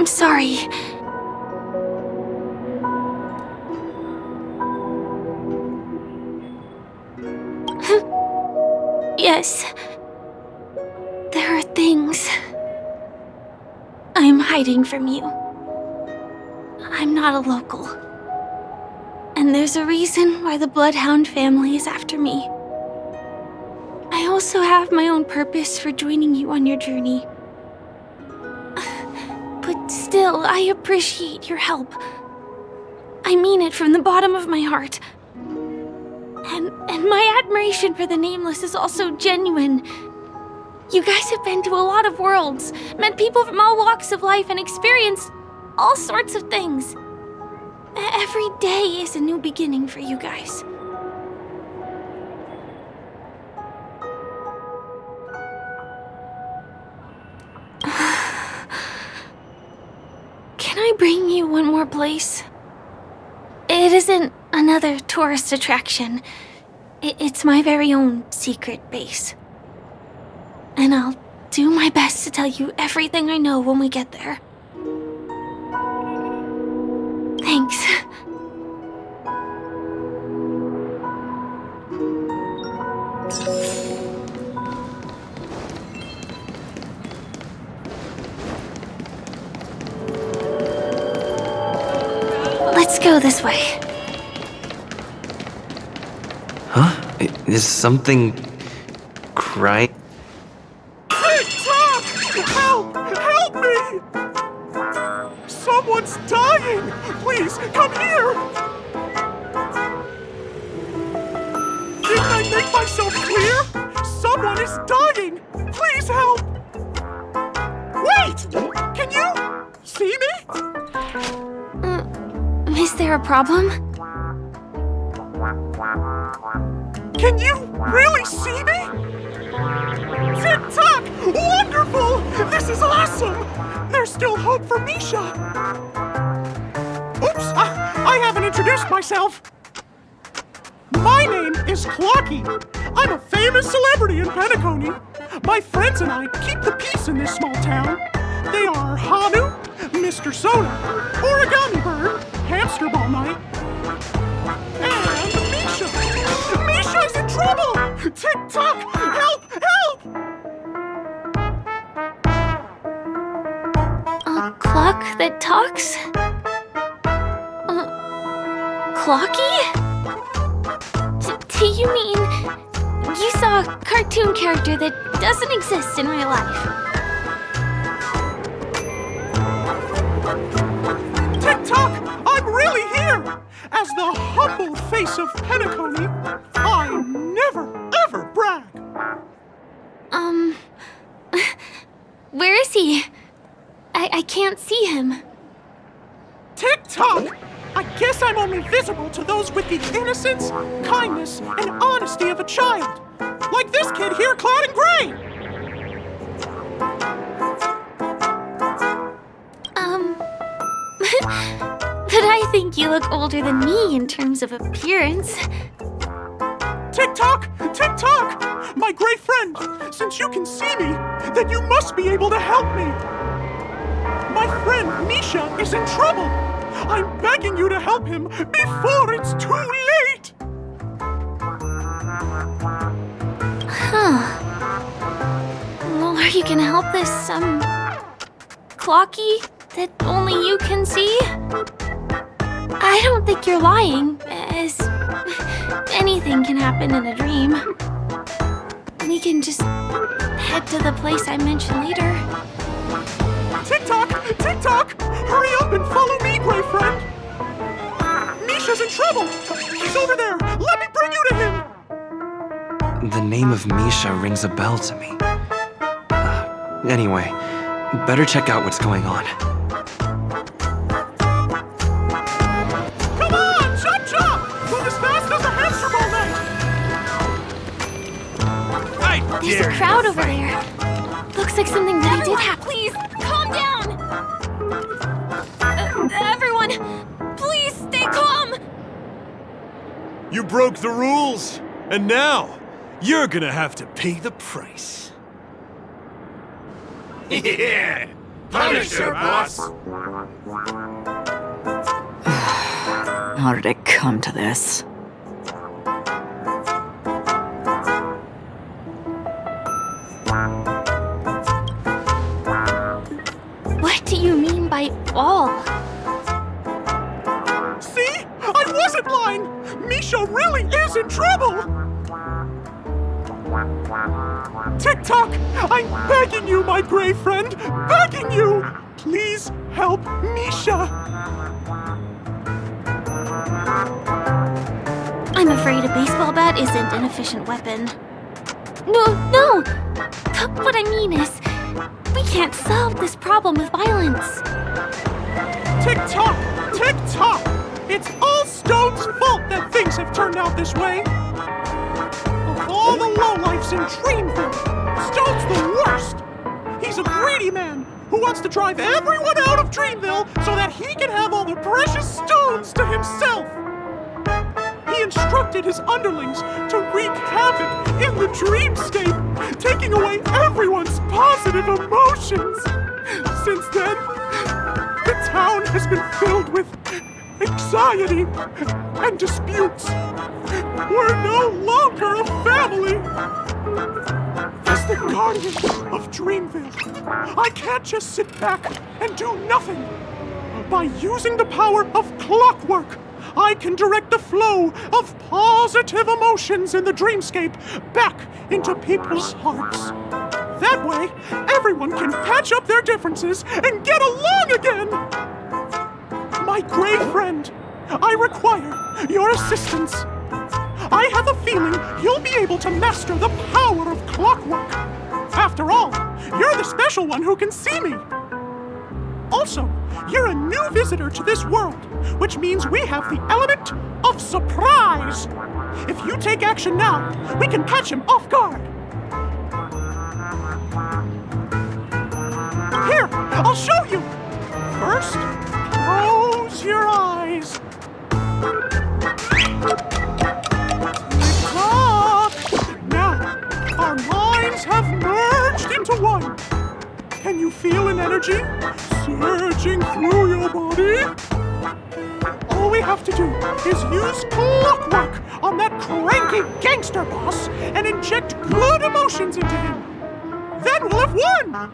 I'm sorry. Yes. There are things I'm hiding from you. I'm not a local. And there's a reason why the Bloodhound family is after me. I also have my own purpose for joining you on your journey. But still, I appreciate your help. I mean it from the bottom of my heart. And my admiration for the Nameless is also genuine. You guys have been to a lot of worlds, met people from all walks of life, and experienced all sorts of things. Every day is a new beginning for you guys. Can I bring you one more place? It isn't another tourist attraction. It's my very own secret base. And I'll do my best to tell you everything I know when we get there. Thanks. Let's go this way. Huh? Is something crying? TikTok! Help! Help me! Someone's dying! Please, come here! Didn't I make myself clear? Someone is dying! Please help! Wait! Can you see me? Is there a problem? Can you really see me? TikTok! Wonderful! This is awesome! There's still hope for Misha! Oops! I haven't introduced myself! My name is Clocky. I'm a famous celebrity in Penacony. My friends and I keep the peace in this small town. They are Hanu, Mr. Soda, Origami Bird, Hamster Ball Night, and Misha! Misha's in trouble! TikTok! Help! Help! A clock that talks? Clocky? Do you mean you saw a cartoon character that doesn't exist in real life? TikTok! I'm really here! As the humble face of Penacony, I never, ever brag! Where is he? I can't see him. TikTok! I guess I'm only visible to those with the innocence, kindness, and honesty of a child. Like this kid here clad in gray! But I think you look older than me in terms of appearance. TikTok! TikTok! My great friend, since you can see me, then you must be able to help me. My friend Misha is in trouble. I'm begging you to help him before it's too late. Huh. Well, are you gonna help this, Clocky that only you can see? I don't think you're lying, as anything can happen in a dream. We can just head to the place I mentioned later. TikTok! TikTok! Hurry up and follow me, gray friend! Misha's in trouble! He's over there! Let me bring you to him! The name of Misha rings a bell to me. Anyway, better check out what's going on. Come on! Chop chop! Move as fast as a hamster ball night! There's a crowd over there. Looks like something really did happen. Please, calm down! Everyone, please stay calm! You broke the rules, and now you're gonna have to pay the price. Yeah! Punisher, boss! How did it come to this? What do you mean by all? See? I wasn't lying! Misha really is in trouble! Tick-tock! I'm begging you, my gray friend! Begging you! Please help Misha! I'm afraid a baseball bat isn't an efficient weapon. No! What I mean is, we can't solve this problem with violence. Tick-tock! Tick-tock! It's all Stone's fault that things have turned out this way! Of all the lowlifes in Dreamville, Stone's the worst! He's a greedy man who wants to drive everyone out of Dreamville so that he can have all the precious stones to himself! He instructed his underlings to wreak havoc in the dreamscape, taking away everyone's positive emotions. Since then, the town has been filled with anxiety and disputes. We're no longer a family. As the guardian of Dreamville, I can't just sit back and do nothing. By using the power of clockwork, I can direct the flow of positive emotions in the dreamscape back into people's hearts. That way, everyone can patch up their differences and get along again! My gray friend, I require your assistance. I have a feeling you'll be able to master the power of clockwork. After all, you're the special one who can see me. Also, you're a new visitor to this world, which means we have the element of surprise. If you take action now, we can catch him off guard. Here, I'll show you. First, close your eyes. Tick-tock! Now, our minds have merged into one. Can you feel an energy surging through your body? All we have to do is use clockwork on that cranky gangster boss and inject good emotions into him. Then we'll have won!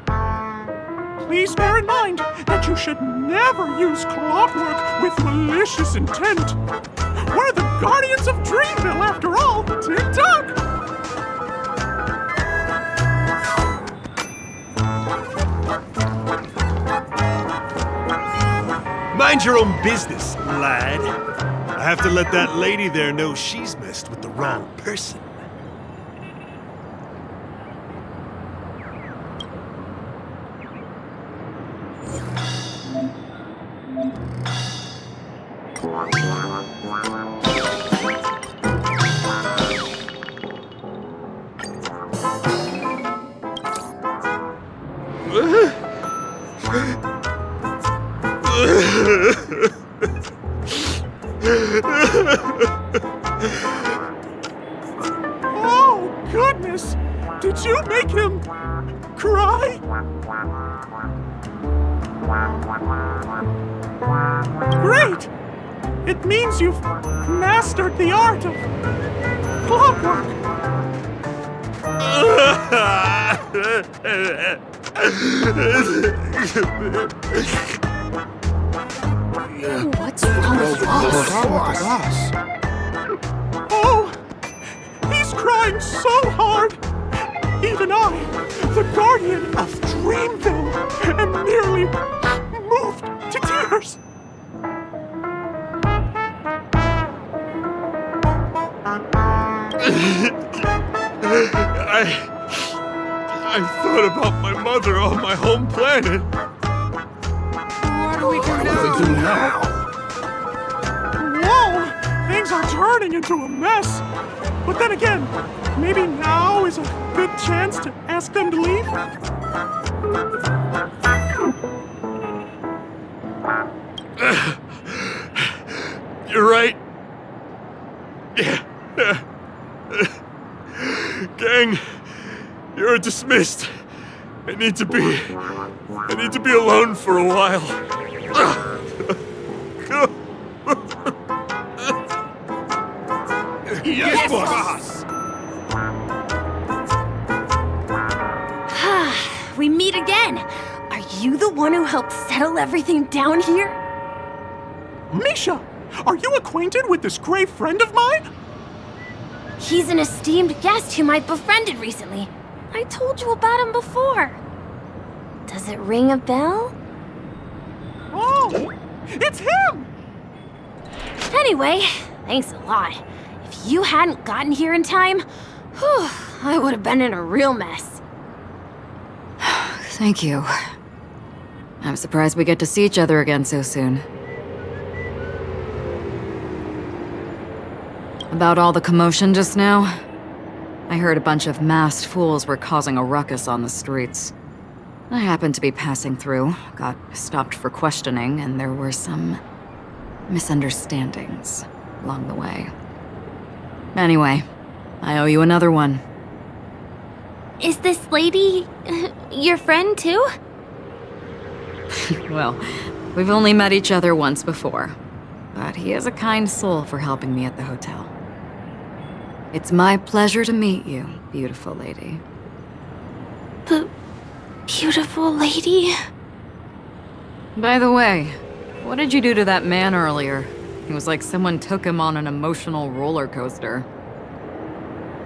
Please bear in mind that you should never use clockwork with malicious intent. We're the guardians of Dreamville, after all. Tick-tock! Mind your own business, lad. I have to let that lady there know she's messed with the wrong person. Oh, goodness! Did you make him cry? Great! It means you've mastered the art of clockwork. What's wrong with us? Oh, he's crying so hard. Even I, the guardian of Dreamville, am nearly moved to tears. I thought about my mother on my home planet. What do we do now? Whoa! Things are turning into a mess. But then again, maybe now is a good chance to ask them to leave? You're right. Yeah. Gang, you're dismissed. I need to be alone for a while. Yes, boss! We meet again. Are you the one who helped settle everything down here? Misha, are you acquainted with this gray friend of mine? He's an esteemed guest whom I've befriended recently. I told you about him before. Does it ring a bell? Oh, it's him! Anyway, thanks a lot. If you hadn't gotten here in time, whew, I would have been in a real mess. Thank you. I'm surprised we get to see each other again so soon. About all the commotion just now? I heard a bunch of masked fools were causing a ruckus on the streets. I happened to be passing through, got stopped for questioning, and there were some misunderstandings along the way. Anyway, I owe you another one. Is this lady your friend too? Well, we've only met each other once before, but he is a kind soul for helping me at the hotel. It's my pleasure to meet you, beautiful lady. But beautiful lady? By the way, what did you do to that man earlier? It was like someone took him on an emotional roller coaster.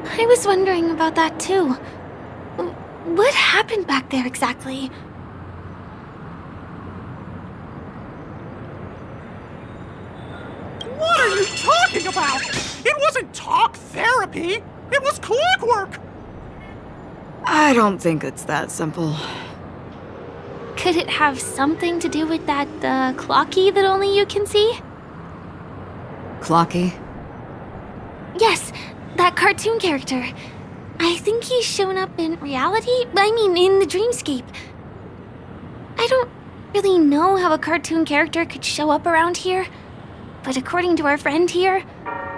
I was wondering about that too. What happened back there exactly? What are you talking about? It wasn't talk therapy. It was clockwork. I don't think it's that simple. Could it have something to do with that clocky that only you can see? Clocky? Yes, that cartoon character. I think he's shown up in reality. I mean, in the dreamscape. I don't really know how a cartoon character could show up around here, but according to our friend here,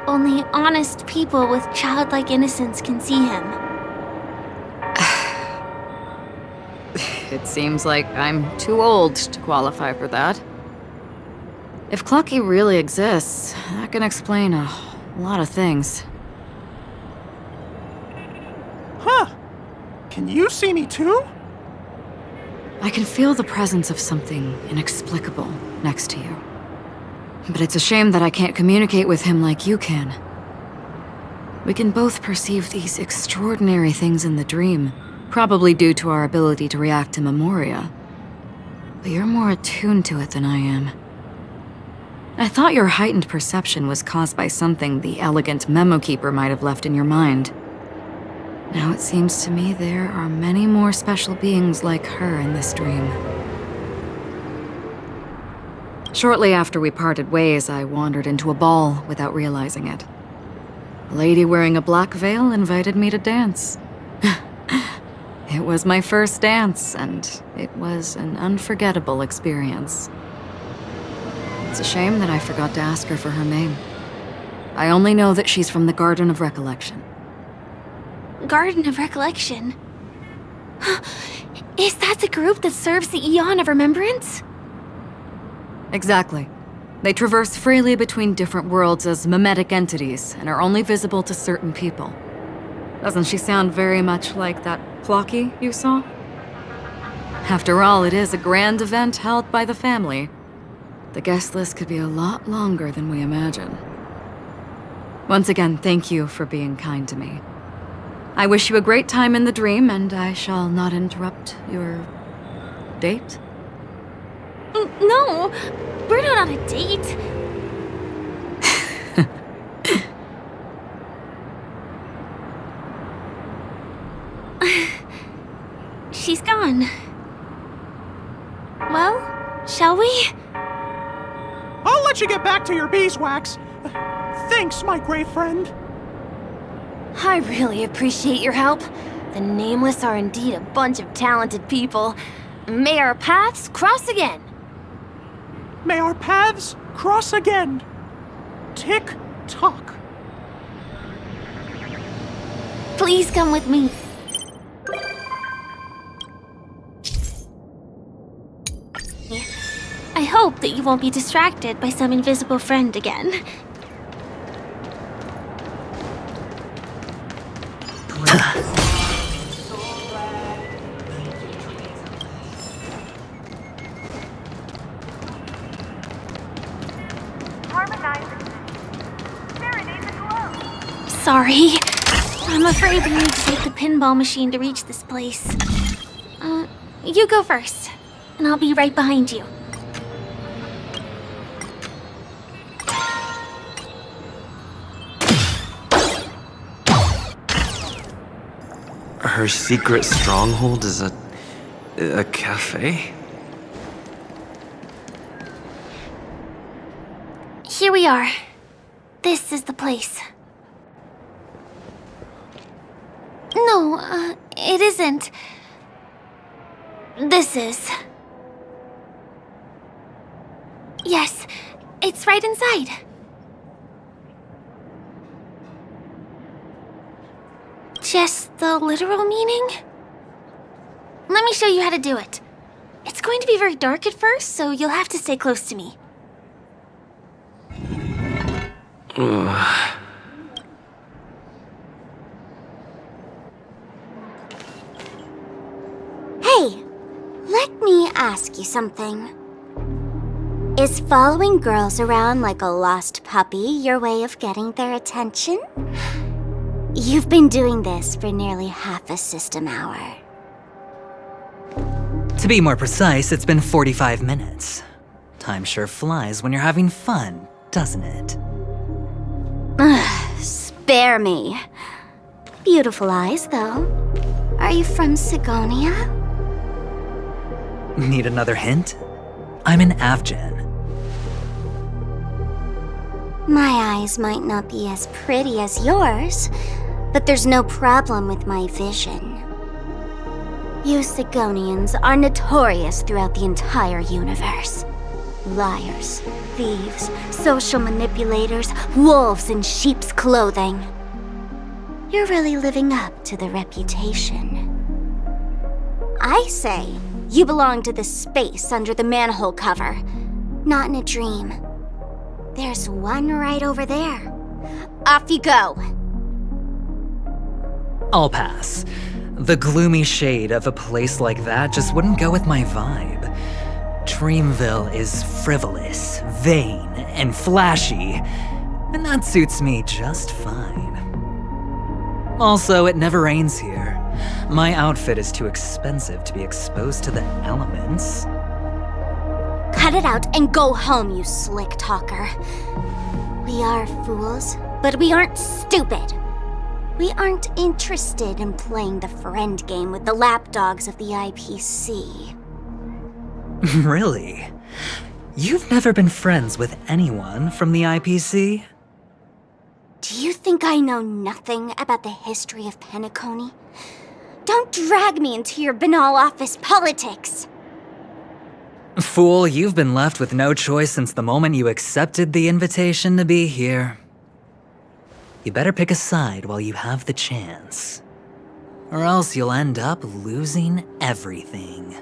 only honest people with childlike innocence can see him. It seems like I'm too old to qualify for that. If Clocky really exists, that can explain a lot of things. Huh. Can you see me too? I can feel the presence of something inexplicable next to you. But it's a shame that I can't communicate with him like you can. We can both perceive these extraordinary things in the dream, probably due to our ability to react to memoria. But you're more attuned to it than I am. I thought your heightened perception was caused by something the elegant memo keeper might have left in your mind. Now it seems to me there are many more special beings like her in this dream. Shortly after we parted ways, I wandered into a ball without realizing it. A lady wearing a black veil invited me to dance. It was my first dance, and it was an unforgettable experience. It's a shame that I forgot to ask her for her name. I only know that she's from the Garden of Recollection. Garden of Recollection? Is that the group that serves the Eon of Remembrance? Exactly. They traverse freely between different worlds as mimetic entities and are only visible to certain people. Doesn't she sound very much like that Clocky you saw? After all, it is a grand event held by the family. The guest list could be a lot longer than we imagine. Once again, thank you for being kind to me. I wish you a great time in the dream, and I shall not interrupt your date. No, we're not on a date. She's gone. Well, shall we? I'll let you get back to your beeswax. Thanks, my gray friend. I really appreciate your help. The Nameless are indeed a bunch of talented people. May our paths cross again. May our paths cross again. Tick-tock. Please come with me. hope that you won't be distracted by some invisible friend again. Sorry. I'm afraid we need to take the pinball machine to reach this place. You go first, and I'll be right behind you. Her secret stronghold is a cafe? Here we are. This is the place. No, it isn't. This is. Yes, it's right inside. Just the literal meaning? Let me show you how to do it. It's going to be very dark at first, so you'll have to stay close to me. Hey, let me ask you something. Is following girls around like a lost puppy your way of getting their attention? You've been doing this for nearly half a system hour. To be more precise, it's been 45 minutes. Time sure flies when you're having fun, doesn't it? Spare me. Beautiful eyes, though. Are you from Sigonia? Need another hint? I'm an Avgen. My eyes might not be as pretty as yours, but there's no problem with my vision. You Sigonians are notorious throughout the entire universe. Liars, thieves, social manipulators, wolves in sheep's clothing. You're really living up to the reputation. I say, you belong to the space under the manhole cover, not in a dream. There's one right over there. Off you go. I'll pass. The gloomy shade of a place like that just wouldn't go with my vibe. Dreamville is frivolous, vain, and flashy, and that suits me just fine. Also, it never rains here. My outfit is too expensive to be exposed to the elements. Cut it out and go home, you slick talker. We are fools, but we aren't stupid. We aren't interested in playing the friend game with the lapdogs of the IPC. Really? You've never been friends with anyone from the IPC? Do you think I know nothing about the history of Penacony? Don't drag me into your banal office politics! Fool, you've been left with no choice since the moment you accepted the invitation to be here. You better pick a side while you have the chance. Or else you'll end up losing everything.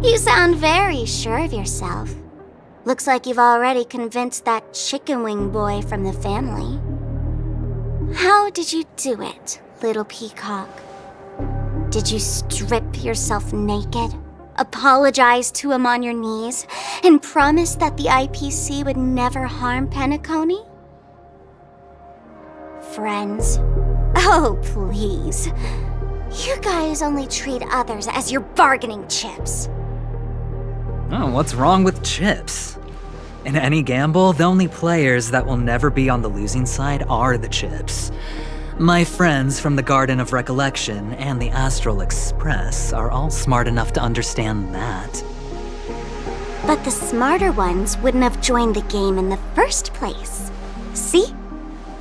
You sound very sure of yourself. Looks like you've already convinced that chicken wing boy from the family. How did you do it, little peacock? Did you strip yourself naked, apologize to him on your knees, and promise that the IPC would never harm Penacony? Friends? Oh, please. You guys only treat others as your bargaining chips. Oh, what's wrong with chips? In any gamble, the only players that will never be on the losing side are the chips. My friends from the Garden of Recollection and the Astral Express are all smart enough to understand that. But the smarter ones wouldn't have joined the game in the first place. See?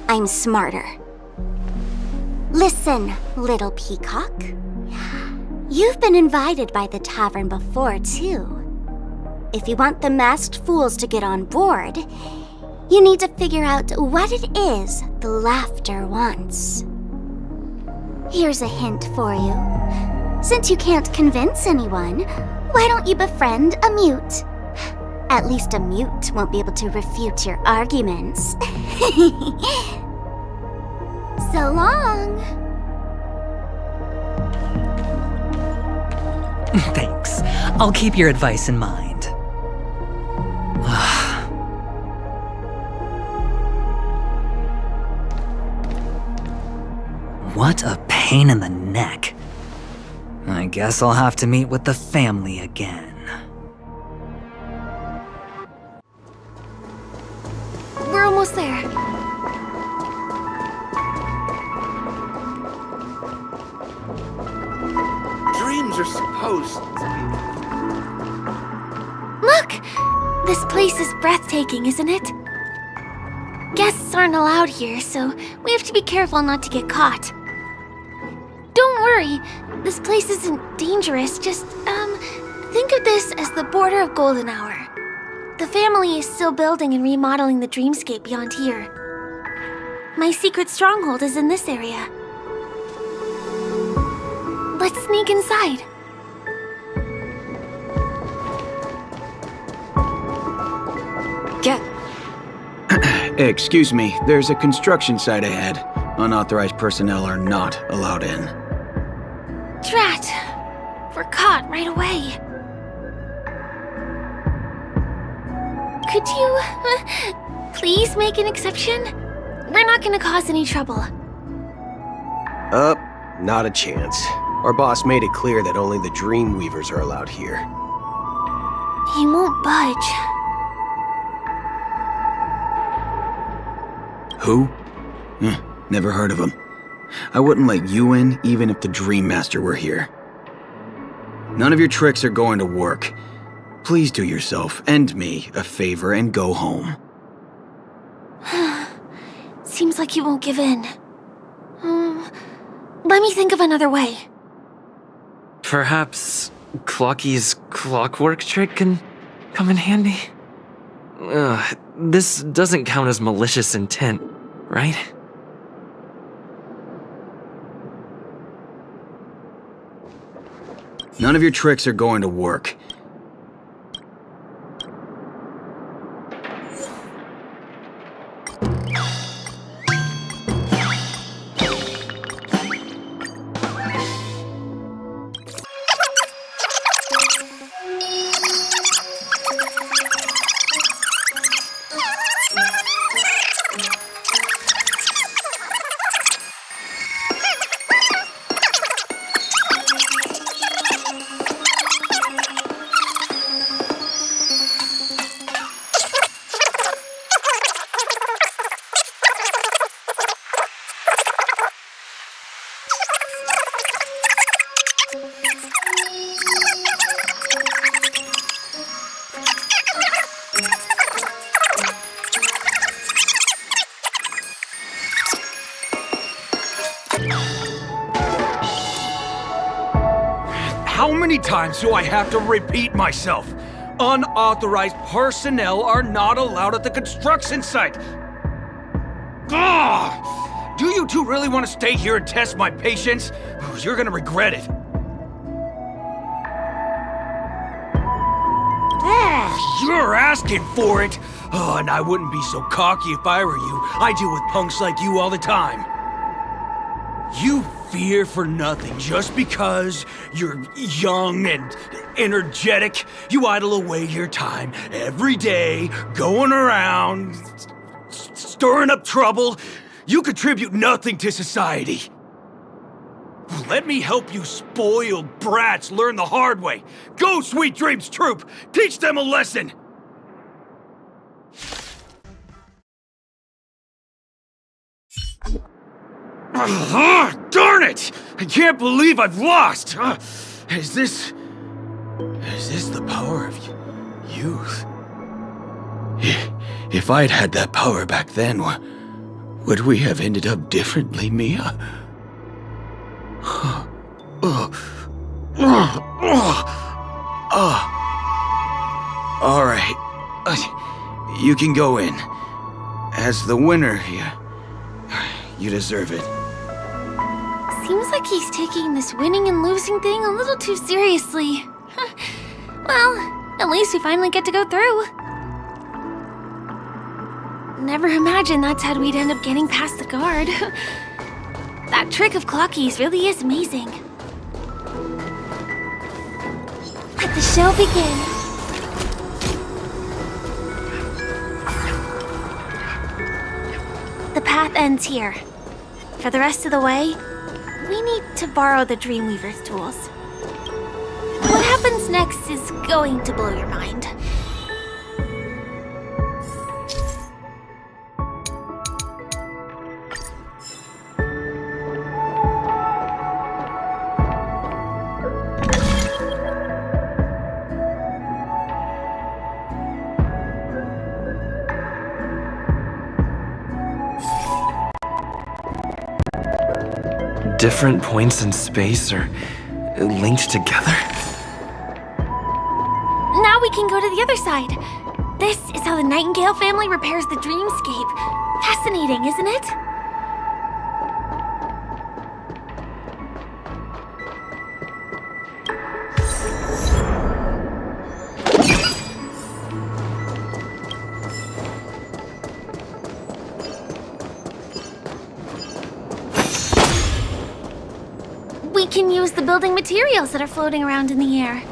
I'm smarter. Listen, little peacock. You've been invited by the tavern before, too. If you want the masked fools to get on board, you need to figure out what it is the laughter wants. Here's a hint for you. Since you can't convince anyone, why don't you befriend a mute? At least a mute won't be able to refute your arguments. So long. Thanks. I'll keep your advice in mind. What a pain in the neck. I guess I'll have to meet with the family again. We're almost there. Dreams are supposed to Look! This place is breathtaking, isn't it? Guests aren't allowed here, so we have to be careful not to get caught. Don't worry, this place isn't dangerous, just, think of this as the border of Golden Hour. The family is still building and remodeling the dreamscape beyond here. My secret stronghold is in this area. Let's sneak inside. Excuse me, there's a construction site ahead. Unauthorized personnel are not allowed in. Drat! We're caught right away. Could you, please make an exception? We're not gonna cause any trouble. Not a chance. Our boss made it clear that only the Dreamweavers are allowed here. He won't budge. Who? Never heard of him. I wouldn't let you in even if the Dream Master were here. None of your tricks are going to work. Please do yourself and me a favor and go home. Seems like he won't give in. Let me think of another way. Perhaps Clocky's clockwork trick can come in handy? This doesn't count as malicious intent, right? None of your tricks are going to work. How many times do I have to repeat myself? Unauthorized personnel are not allowed at the construction site. Ugh! Do you two really want to stay here and test my patience? You're gonna regret it. You're asking for it. Oh, and I wouldn't be so cocky if I were you. I deal with punks like you all the time. You fear for nothing just because you're young and energetic. You idle away your time every day, going around, stirring up trouble. You contribute nothing to society. Let me help you spoiled brats learn the hard way. Go, Sweet Dreams Troop! Teach them a lesson! Darn it! I can't believe I've lost! Is this the power of youth? If I'd had that power back then, would we have ended up differently, Mia? All right. You can go in. As the winner, you deserve it. Seems like he's taking this winning and losing thing a little too seriously. Well, at least we finally get to go through. never imagined that's how we'd end up getting past the guard. That trick of Clocky's really is amazing. Let the show begin. The path ends here. For the rest of the way, we need to borrow the Dreamweaver's tools. What happens next is going to blow your mind. Different points in space are linked together? Now we can go to the other side. This is how the Nightingale family repairs the dreamscape. Fascinating, isn't it? We can use the building materials that are floating around in the air.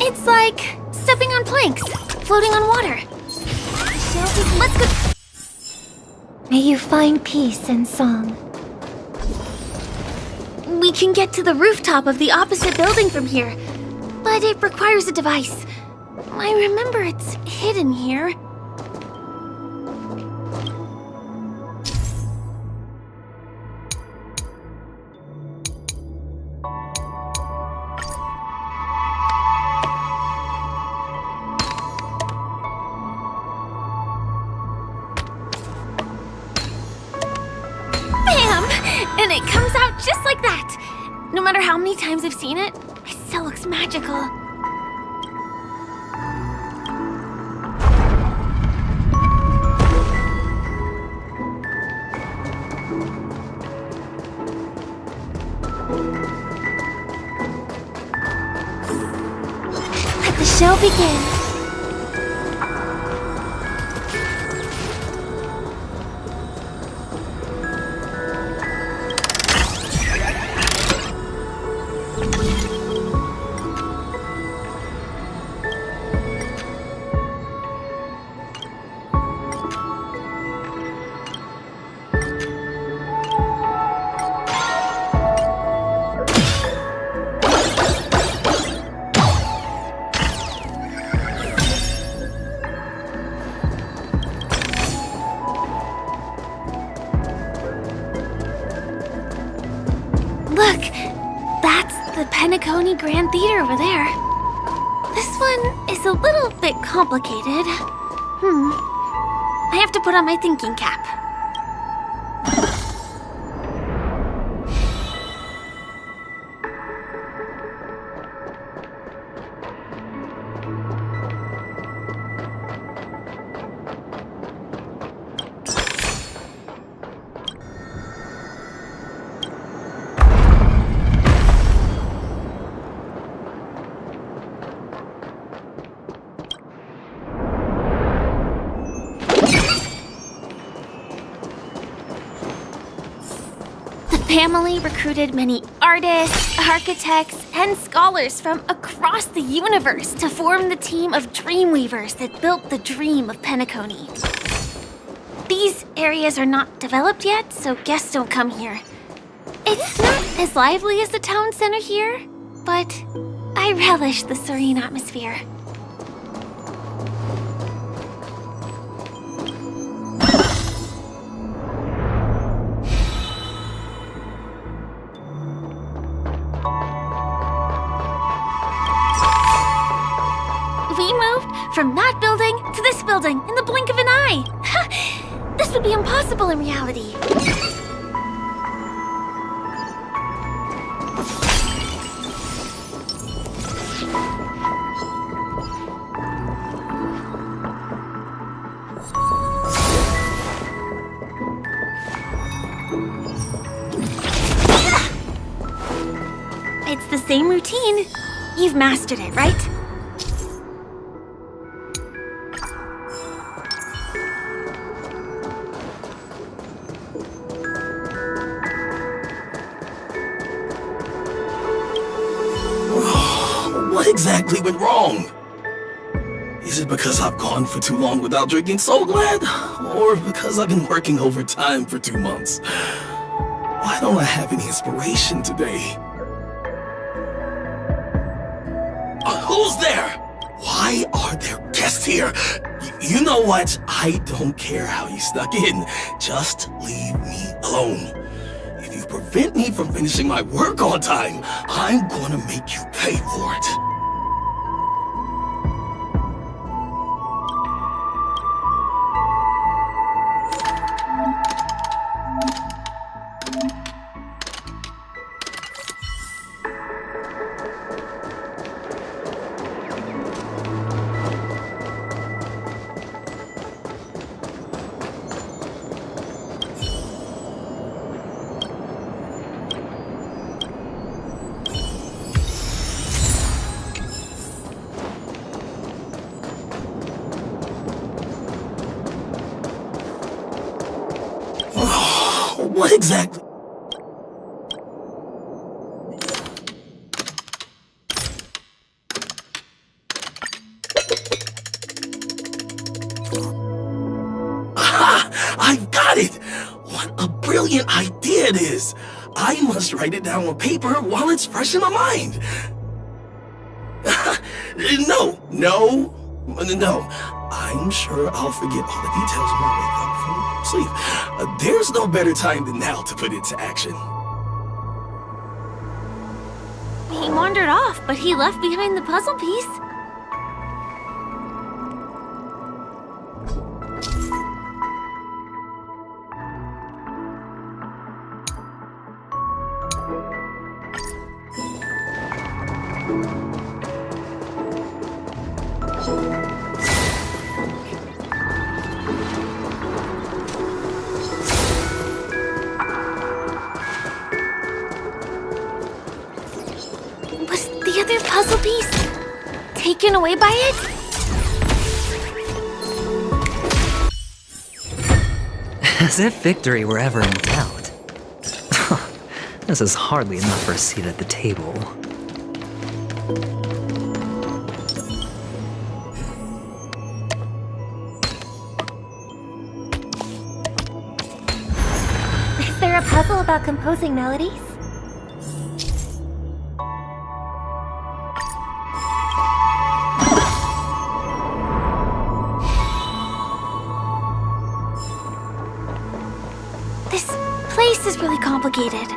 It's like stepping on planks, floating on water. Let's go. May you find peace and song. We can get to the rooftop of the opposite building from here, but it requires a device. I remember it's hidden here. And it comes out just like that. No matter how many times I've seen it, it still looks magical. Let the show begin. Look, that's the Penacony Grand Theater over there. This one is a little bit complicated. I have to put on my thinking cap. The family recruited many artists, architects, and scholars from across the universe to form the team of Dreamweavers that built the dream of Penacony. These areas are not developed yet, so guests don't come here. It's not as lively as the town center here, but I relish the serene atmosphere. We moved from that building to this building in the blink of an eye. This would be impossible in reality. It's the same routine. You've mastered it, right? What exactly went wrong? Is it because I've gone for too long without drinking So Glad? Or because I've been working overtime for 2 months? Why don't I have any inspiration today? Who's there? Why are there guests here? You know what? I don't care how you snuck in. Just leave me alone. If you prevent me from finishing my work on time, I'm gonna make you pay for it. What exactly? Aha! I've got it! What a brilliant idea it is! I must write it down on paper while it's fresh in my mind. No. I'm sure I'll forget all the details when I wake up from sleep. There's no better time than now to put it to action. He wandered off, but he left behind the puzzle piece. The other puzzle piece taken away by it? As if victory were ever in doubt. This is hardly enough for a seat at the table. Is there a puzzle about composing melodies? This place is really complicated.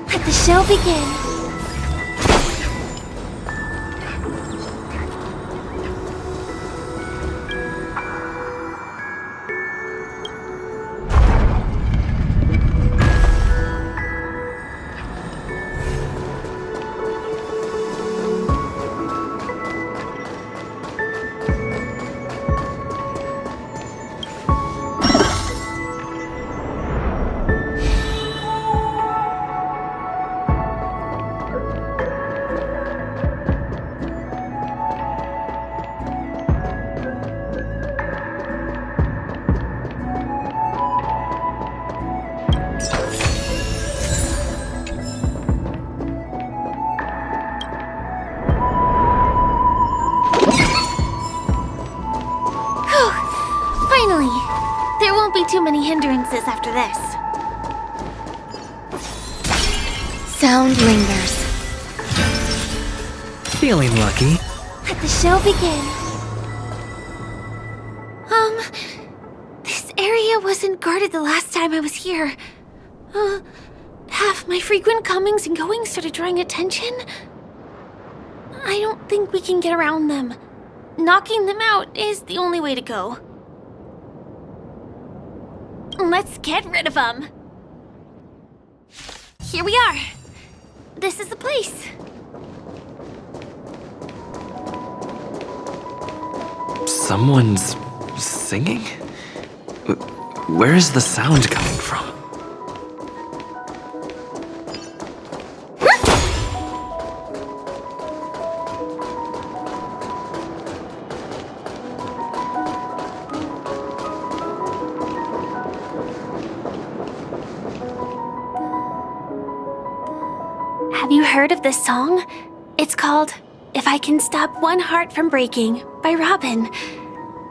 Let the show begin. Finally! There won't be too many hindrances after this. Sound lingers. Feeling lucky. Let the show begin. This area wasn't guarded the last time I was here. Have my frequent comings and goings started drawing attention? I don't think we can get around them. Knocking them out is the only way to go. Let's get rid of them. Here we are. This is the place. Someone's singing? Where is the sound coming from? Have you heard of this song? It's called If I Can Stop One Heart From Breaking by Robin.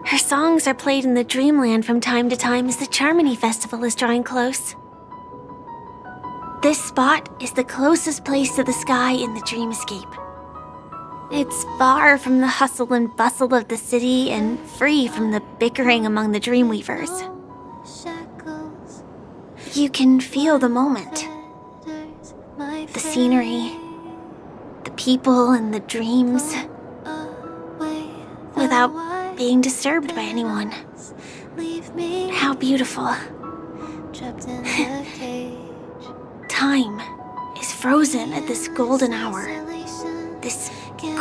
Her songs are played in the Dreamland from time to time as the Charmony Festival is drawing close. This spot is the closest place to the sky in the dreamscape. It's far from the hustle and bustle of the city and free from the bickering among the Dreamweavers. You can feel the moment. The scenery, the people and the dreams, without being disturbed by anyone. How beautiful. Time is frozen at this golden hour. This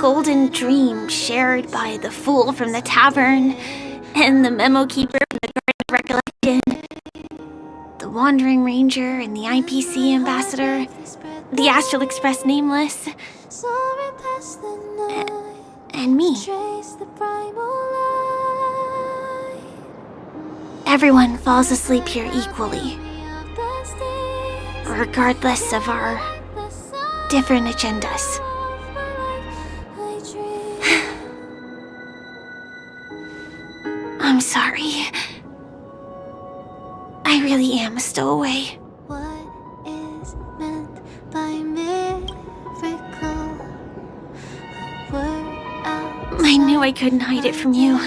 golden dream shared by the fool from the tavern and the memo keeper from the Garden of Recollection, the wandering ranger and the IPC ambassador, the Astral Express nameless, and me. Everyone falls asleep here equally, regardless of our different agendas. I'm sorry. I really am a stowaway. I knew I couldn't hide it from you.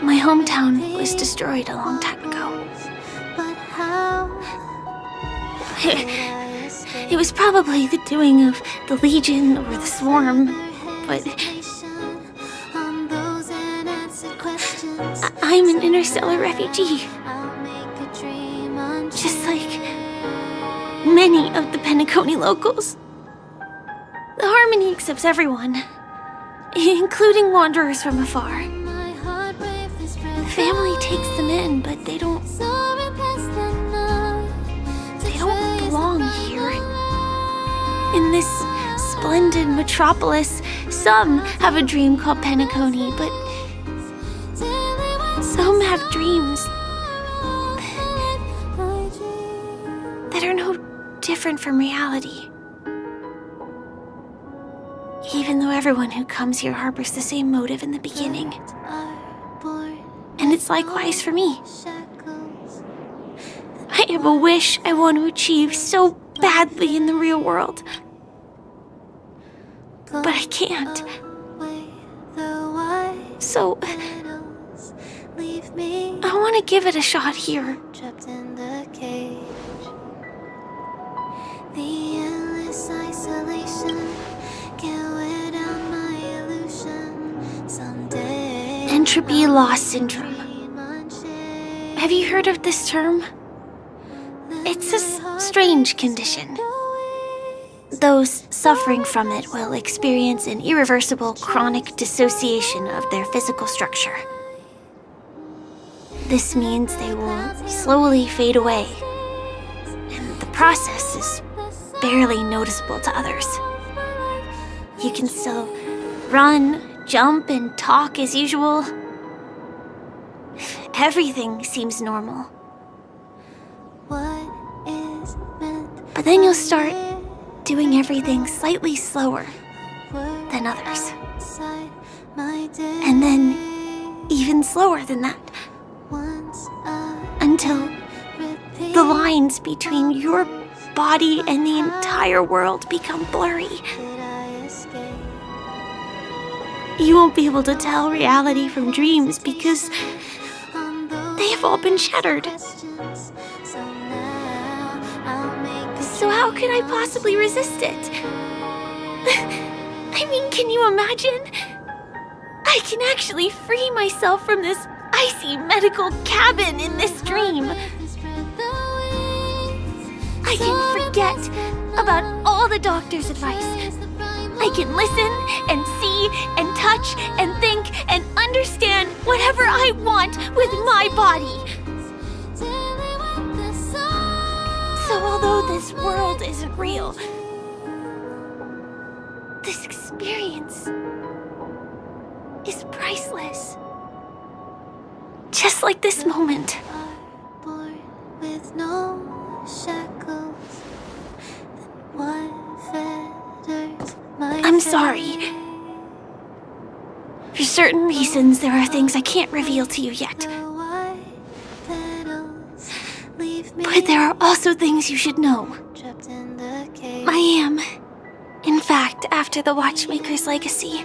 My hometown was destroyed a long time ago. It was probably the doing of the Legion or the Swarm, but I'm an interstellar refugee. Just like many of the Penacony locals. The Harmony accepts everyone, including wanderers from afar. The family takes them in, but they don't belong here. In this splendid metropolis, some have a dream called Penacony, but some have dreams that are no different from reality. Even though everyone who comes here harbors the same motive in the beginning. And it's likewise for me. I have a wish I want to achieve so badly in the real world. But I can't. So I want to give it a shot here. The endless isolation. Entropy loss syndrome. Have you heard of this term? It's a strange condition. Those suffering from it will experience an irreversible chronic dissociation of their physical structure. This means they will slowly fade away, and the process is barely noticeable to others. You can still run, jump, and talk as usual. Everything seems normal. But then you'll start doing everything slightly slower than others. And then even slower than that. Until the lines between your body and the entire world become blurry. you won't be able to tell reality from dreams because they have all been shattered. So how could I possibly resist it? I mean, can you imagine? I can actually free myself from this icy medical cabin in this dream. I can forget about all the doctor's advice. I can listen and see and touch and think and understand whatever I want with my body. So although this world isn't real, this experience is priceless. Just like this moment. With no shackles, I'm sorry. For certain reasons, there are things I can't reveal to you yet. But there are also things you should know. I am, in fact, after the Watchmaker's legacy.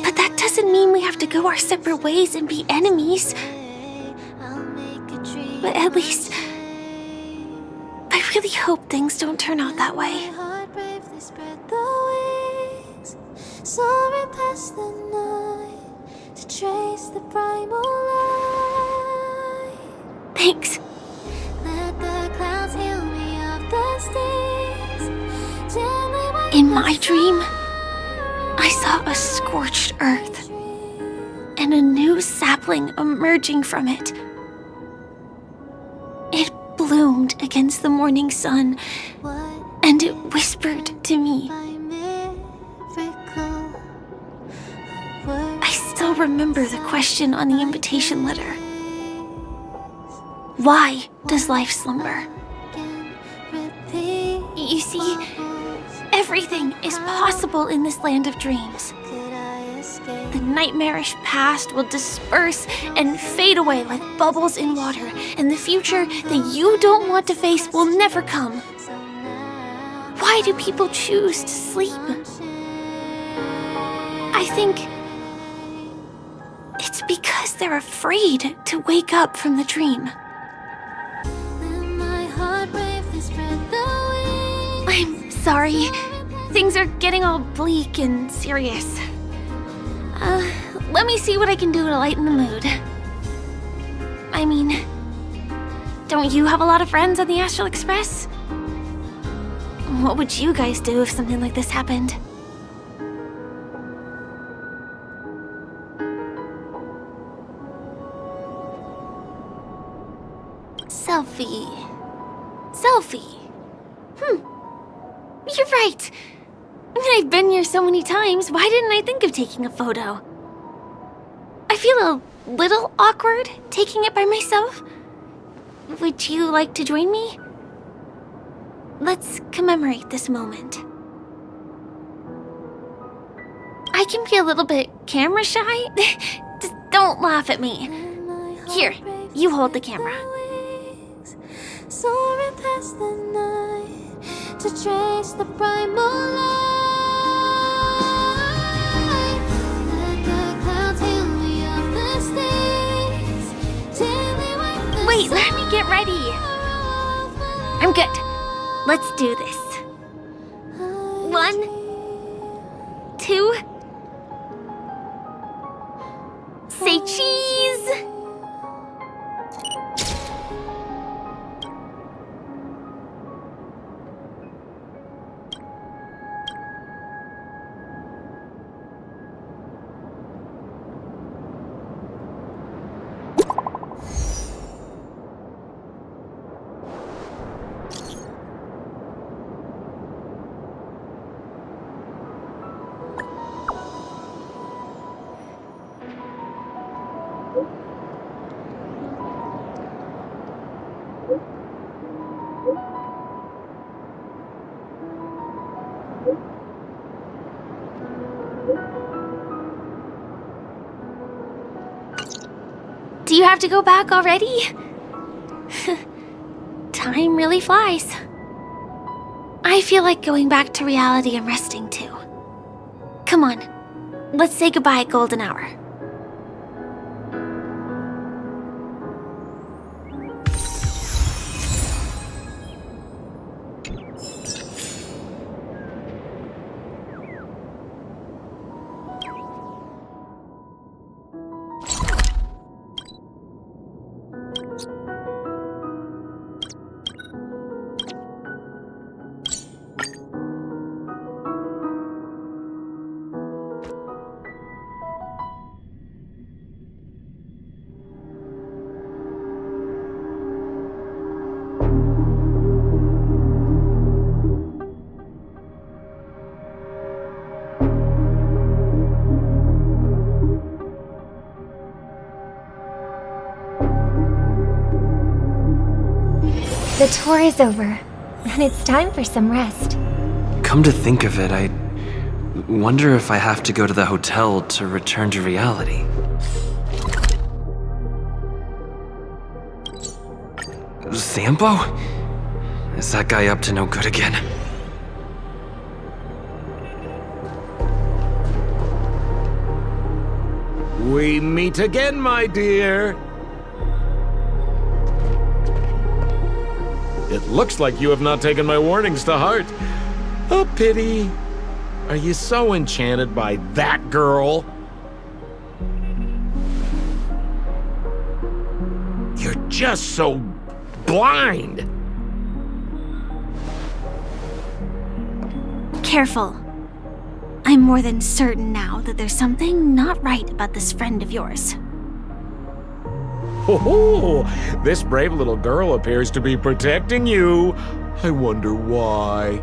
But that doesn't mean we have to go our separate ways and be enemies. But at least, I really hope things don't turn out that way. Soaring past the night to trace the primal light. Thanks. Let the clouds heal me of the stings. In my dream, I saw a scorched earth and a new sapling emerging from it. It bloomed against the morning sun, and it whispered to me. I still remember the question on the invitation letter. Why does life slumber? You see, everything is possible in this land of dreams. The nightmarish past will disperse and fade away like bubbles in water, and the future that you don't want to face will never come. Why do people choose to sleep? I think it's because they're afraid to wake up from the dream. I'm sorry. Things are getting all bleak and serious. Let me see what I can do to lighten the mood. I mean, don't you have a lot of friends on the Astral Express? What would you guys do if something like this happened? Selfie. You're right. I mean, I've been here so many times, why didn't I think of taking a photo? I feel a little awkward taking it by myself. Would you like to join me? Let's commemorate this moment. I can be a little bit camera shy. Just don't laugh at me. Here, you hold the camera. Soaring past the night to trace the primal light. Let the clouds heal me of the stains. Wait, let me get ready. I'm good. Let's do this. 1, 2. Say cheese. Do you have to go back already? Time really flies. I feel like going back to reality and resting too. Come on, Let's say goodbye, golden hour. The tour is over, and it's time for some rest. Come to think of it, I wonder if I have to go to the hotel to return to reality. Zambo? Is that guy up to no good again? We meet again, my dear. It looks like you have not taken my warnings to heart. Oh, pity. Are you so enchanted by that girl? You're just so blind. Careful. I'm more than certain now that there's something not right about this friend of yours. Oh, this brave little girl appears to be protecting you. I wonder why.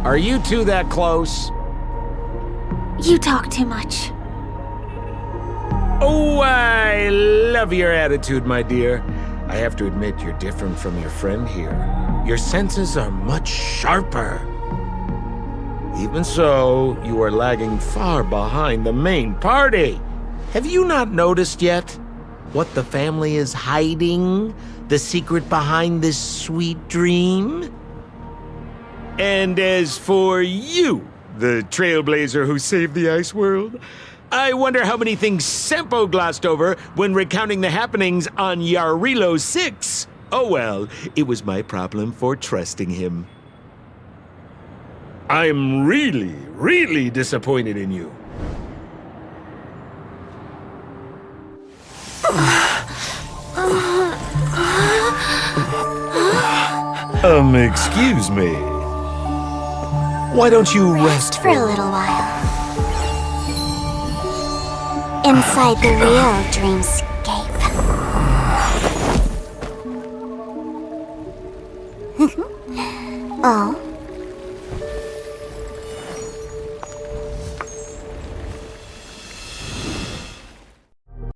Are you two that close? You talk too much. Oh, I love your attitude, my dear. I have to admit you're different from your friend here. Your senses are much sharper. Even so, you are lagging far behind the main party. Have you not noticed yet what the family is hiding? The secret behind this sweet dream? And as for you, the trailblazer who saved the ice world, I wonder how many things Sempo glossed over when recounting the happenings on Yarilo 6. Oh well, it was my problem for trusting him. I'm really, really disappointed in you. Excuse me. Why don't you rest For a little while. Inside the real dreamscape. Oh?